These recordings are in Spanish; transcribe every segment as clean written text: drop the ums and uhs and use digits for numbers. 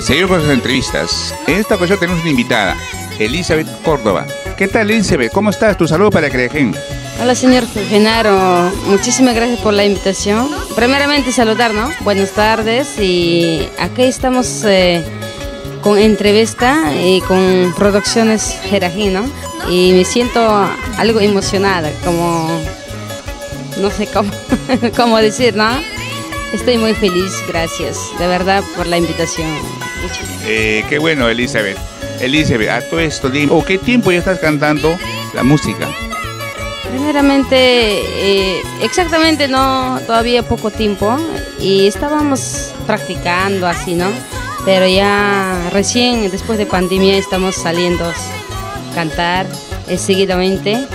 Seguimos con las entrevistas. En esta ocasión tenemos una invitada, Elizabeth Córdoba. ¿Qué tal, Elizabeth? ¿Cómo estás? Tu saludo para Creajén. Hola, señor Genaro. Muchísimas gracias por la invitación. Primeramente saludar, ¿no? Buenas tardes. Y aquí estamos con entrevista y con producciones Creajén, ¿no? Y me siento algo emocionada, como... no sé cómo, cómo decir, ¿no? Estoy muy feliz, gracias, de verdad, por la invitación. Qué bueno, Elizabeth. Elizabeth, a todo esto, dime, ¿qué tiempo ya estás cantando la música? Primeramente, exactamente no, todavía poco tiempo, y estábamos practicando así, ¿no? Pero ya recién, después de pandemia, estamos saliendo a cantar seguidamente.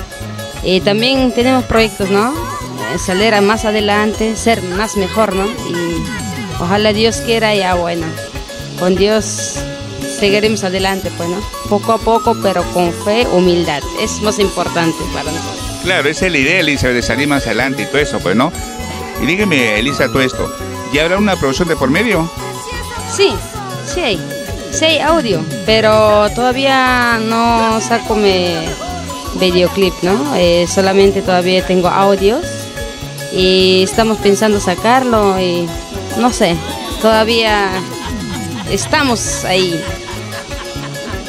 También tenemos proyectos, ¿no? Salir más adelante, ser más mejor, ¿no? Y ojalá Dios quiera, ya bueno, con Dios seguiremos adelante, pues, ¿no? Poco a poco, pero con fe, humildad, es más importante para nosotros. Claro, esa es la idea, Elizabeth, de salir más adelante y todo eso, pues, ¿no? Y dígame, Elisa, todo esto, ¿ya habrá una producción de por medio? Sí hay audio, pero todavía no saco mi videoclip, ¿no? Solamente todavía tengo audios. Y estamos pensando sacarlo y no sé, todavía estamos ahí.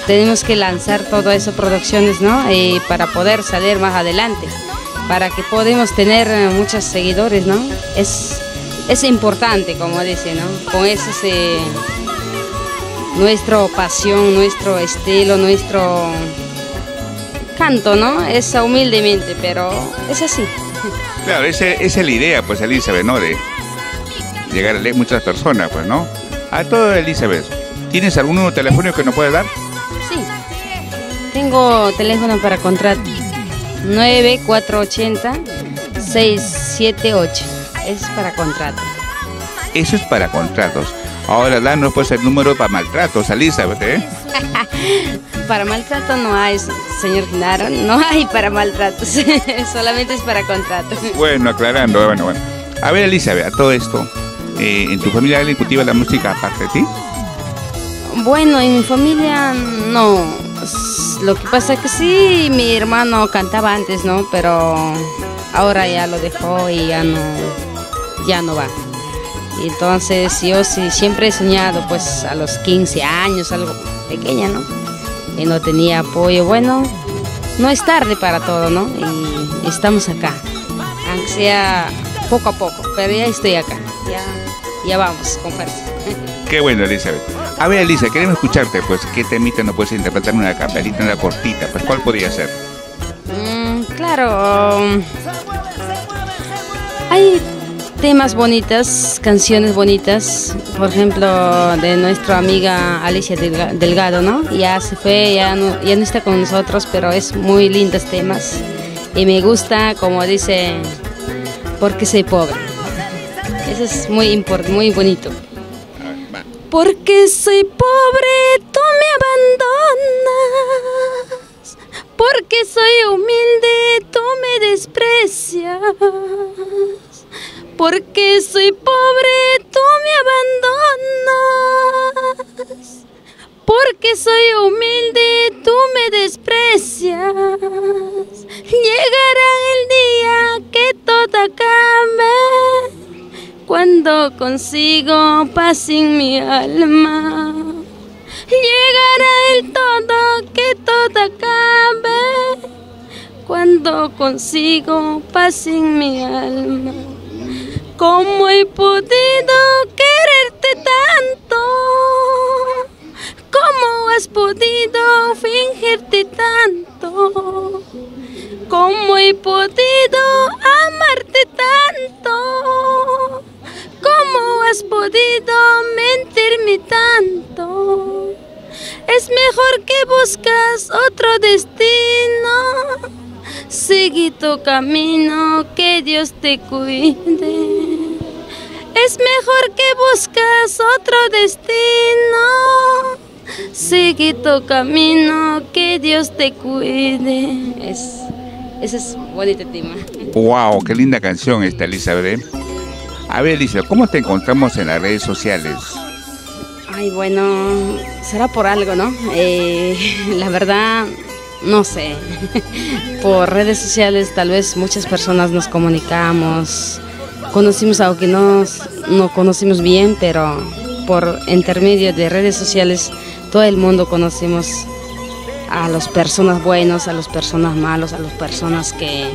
Tenemos que lanzar todas esas producciones, ¿no? Para poder salir más adelante, para que podamos tener muchos seguidores, ¿no? Es importante, como dice, ¿no? Con eso nuestra pasión, nuestro estilo, nuestro canto, ¿no? Es humildemente, pero es así. Claro, esa es la idea, pues, Elizabeth, ¿no? De llegar a leer muchas personas, pues, ¿no? A todo, Elizabeth, ¿tienes algún número telefónico que nos puedas dar? Sí, tengo teléfono para contrato, 9480-678, es para contrato. Eso es para contratos. Ahora, danos, pues, el número para maltratos, Elizabeth, ¿eh? Para maltrato no hay, señor Genaro, no hay para maltratos, solamente es para contratos. Bueno, aclarando, bueno. A ver, Elizabeth, a todo esto, ¿en tu familia alguien cultiva la música aparte de ti? Bueno, en mi familia no, lo que pasa es que sí, mi hermano cantaba antes, ¿no? Pero ahora ya lo dejó y ya no va. Y entonces yo sí siempre he soñado, pues a los 15 años, algo pequeña, ¿no? Y no tenía apoyo. Bueno, no es tarde para todo, ¿no? Y estamos acá, aunque sea poco a poco, pero ya estoy acá, ya vamos con fuerza. Qué bueno, Elizabeth. A ver, Elisa, queremos escucharte, pues, ¿qué temita nos puedes interpretar una capelita, una cortita? Pues, ¿cuál podría ser? Claro, hay temas bonitas, canciones bonitas, por ejemplo, de nuestra amiga Alicia Delgado, ¿no? Ya se fue, ya no está con nosotros, pero es muy lindos temas. Y me gusta, como dice, porque soy pobre. Eso es muy bonito. Porque soy pobre, tú me abandonas. Porque soy humilde, tú me desprecias. Porque soy pobre, tú me abandonas. Porque soy humilde, tú me desprecias. Llegará el día que todo acabe, cuando consigo paz en mi alma. Llegará el todo, que todo acabe, cuando consigo paz en mi alma. ¿Cómo he podido quererte tanto? ¿Cómo has podido fingirte tanto? ¿Cómo he podido amarte tanto? ¿Cómo has podido mentirme tanto? Es mejor que buscas otro destino. Sigue tu camino, que Dios te cuide. Es mejor que buscas otro destino. Sigue tu camino, que Dios te cuide. Ese es un bonito tema. Wow, qué linda canción esta, Elizabeth. A ver, Elizabeth, ¿cómo te encontramos en las redes sociales? Ay, bueno, será por algo, ¿no? La verdad, no sé. Por redes sociales tal vez muchas personas nos comunicamos, conocimos a que no conocimos bien, pero por intermedio de redes sociales todo el mundo conocemos a las personas buenas, a las personas malas, a las personas que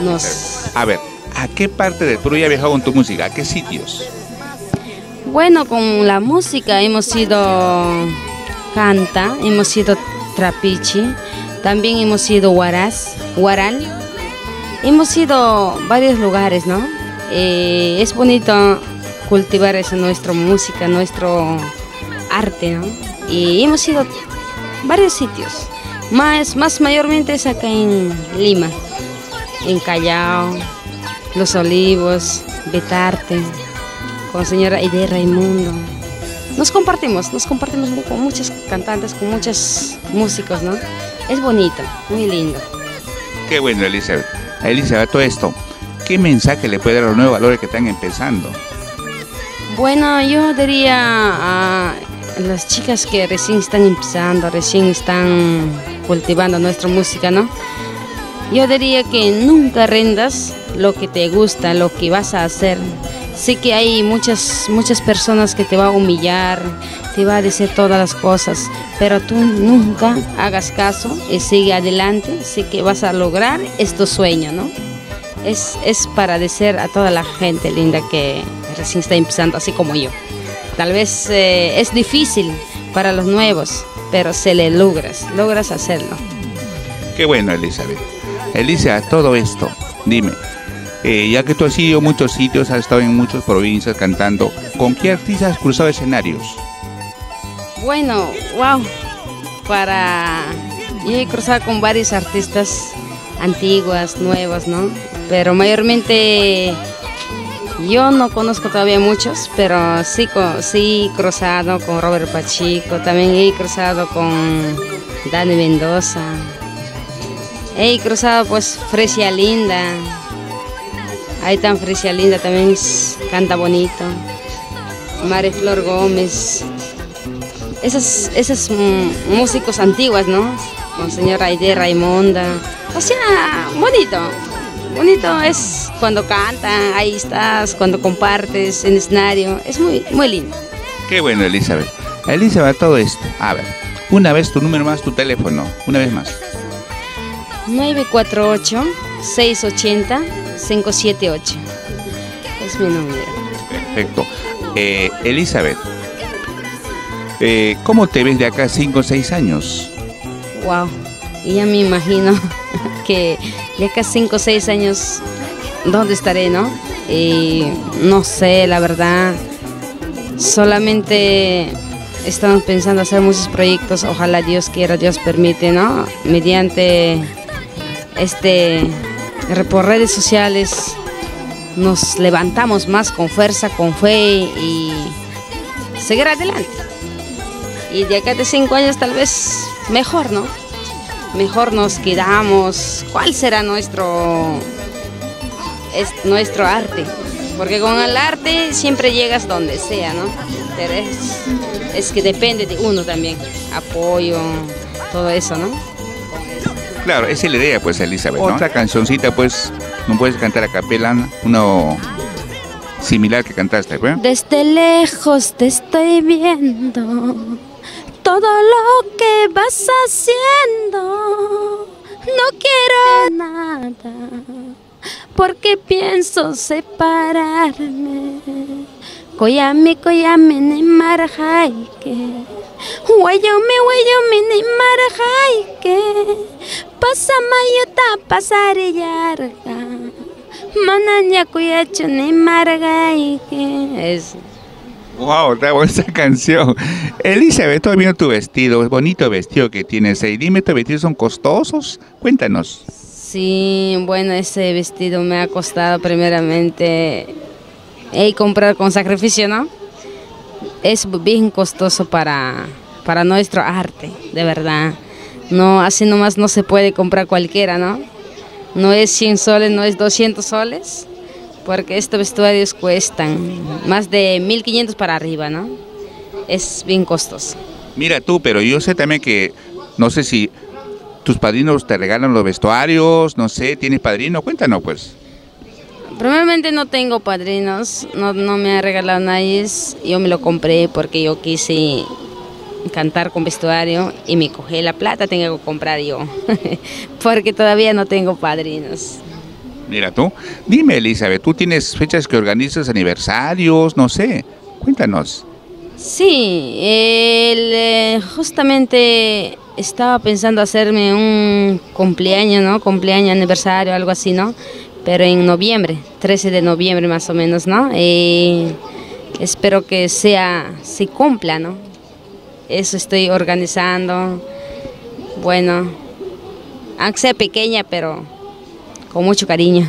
nos... A ver, ¿a qué parte de Perú has viajado con tu música? ¿A qué sitios? Bueno, con la música hemos ido Canta, hemos ido Trapiche, también hemos ido Huaral, hemos ido varios lugares, ¿no? Es bonito cultivar esa nuestra música, nuestro arte, ¿no? Y hemos ido varios sitios, más mayormente es acá en Lima, en Callao, Los Olivos, Betarte, con señora Aide Raimundo. Nos compartimos con muchos cantantes, con muchos músicos, ¿no? Es bonito, muy lindo. Qué bueno, Elizabeth. Elizabeth, todo esto, ¿qué mensaje le puede dar a los nuevos valores que están empezando? Bueno, yo diría a las chicas que recién están empezando, recién están cultivando nuestra música, ¿no? Yo diría que nunca rendas lo que te gusta, lo que vas a hacer. Sé que hay muchas personas que te van a humillar, te va a decir todas las cosas, pero tú nunca hagas caso y sigue adelante. Sé que vas a lograr tu sueño, ¿no? Es para decir a toda la gente linda que recién está empezando, así como yo. Tal vez es difícil para los nuevos, pero se le logras hacerlo. Qué bueno, Elizabeth. Elizabeth, todo esto, dime. Ya que tú has ido a muchos sitios, has estado en muchas provincias cantando, ¿con qué artistas has cruzado escenarios? Bueno, wow, yo he cruzado con varios artistas antiguas, nuevas, ¿no? Pero mayormente yo no conozco todavía muchos, pero sí he cruzado con Robert Pacheco, también he cruzado con Dani Mendoza, he cruzado pues Fresia Linda. Ahí tan Fresia Linda también canta bonito. Mariflor Gómez. Esas músicos antiguas, ¿no? Con señora Aide Raimonda. O sea, bonito. Bonito es cuando cantan, ahí estás, cuando compartes en escenario. Es muy, muy lindo. Qué bueno, Elizabeth. Elizabeth, todo esto. A ver, una vez tu número más, tu teléfono. Una vez más. 948-680-578. Es mi número. Perfecto. Elizabeth, ¿cómo te ves de acá a 5 o 6 años? Wow, y ya me imagino que de acá a 5 o 6 años, ¿dónde estaré, no? No sé, la verdad, solamente estamos pensando hacer muchos proyectos, ojalá Dios quiera, Dios permite, ¿no? Mediante por redes sociales nos levantamos más con fuerza, con fe y seguir adelante. Y de acá de 5 años tal vez mejor, ¿no? Mejor nos quedamos. ¿Cuál será nuestro arte? Porque con el arte siempre llegas donde sea, ¿no? Pero es que depende de uno también. Apoyo, todo eso, ¿no? Claro, esa es la idea, pues, Elizabeth, ¿no? Otra cancioncita, pues, ¿no puedes cantar a capela? Uno similar que cantaste, pues. Desde lejos te estoy viendo, todo lo que vas haciendo. No quiero nada, porque pienso separarme. Koyami ni marjaike, guayomi ni marjaike, pasamayuta pasariyarga, mananya kuyachu ni marjaike. Eso. Wow, está buena esa canción. Elizabeth, estoy viendo tu vestido, es bonito vestido que tienes ahí. Dime, ¿tus vestidos son costosos? Cuéntanos. Sí, bueno, ese vestido me ha costado primeramente comprar con sacrificio, ¿no? Es bien costoso para nuestro arte, de verdad. No, así nomás no se puede comprar cualquiera, ¿no? No es 100 soles, no es 200 soles, porque estos vestuarios cuestan más de 1500 para arriba, ¿no? es bien costoso. Mira tú, pero yo sé también que, no sé si tus padrinos te regalan los vestuarios, no sé, ¿tienes padrino? Cuéntanos pues. Primeramente no tengo padrinos, no me ha regalado nadie, yo me lo compré porque yo quise cantar con vestuario y me cogí la plata, tengo que comprar yo, porque todavía no tengo padrinos. Mira tú, dime Elizabeth, ¿tú tienes fechas que organizas, aniversarios, no sé? Cuéntanos. Sí, justamente estaba pensando hacerme un cumpleaños, ¿no? Cumpleaños, aniversario, algo así, ¿no? Pero en noviembre, 13 de noviembre más o menos, ¿no? Espero que se cumpla, ¿no? Eso estoy organizando. Bueno, aunque sea pequeña, pero con mucho cariño.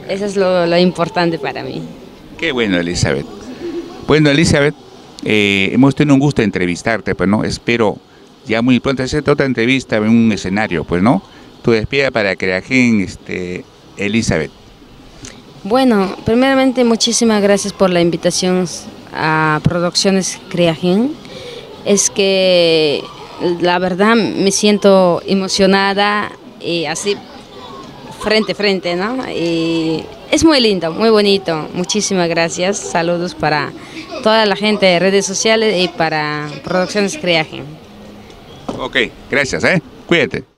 Eso es lo importante para mí. Qué bueno, Elizabeth. Bueno, Elizabeth, hemos tenido un gusto de entrevistarte, pues, ¿no? Espero ya muy pronto hacerte otra entrevista en un escenario, pues, ¿no? Tu despedida para Creagen, Elizabeth. Bueno, primeramente muchísimas gracias por la invitación a Producciones Creagen. Es que la verdad me siento emocionada y así frente a frente, ¿no? Y es muy lindo, muy bonito. Muchísimas gracias. Saludos para toda la gente de redes sociales y para Producciones Creagen. Ok, gracias, Cuídate.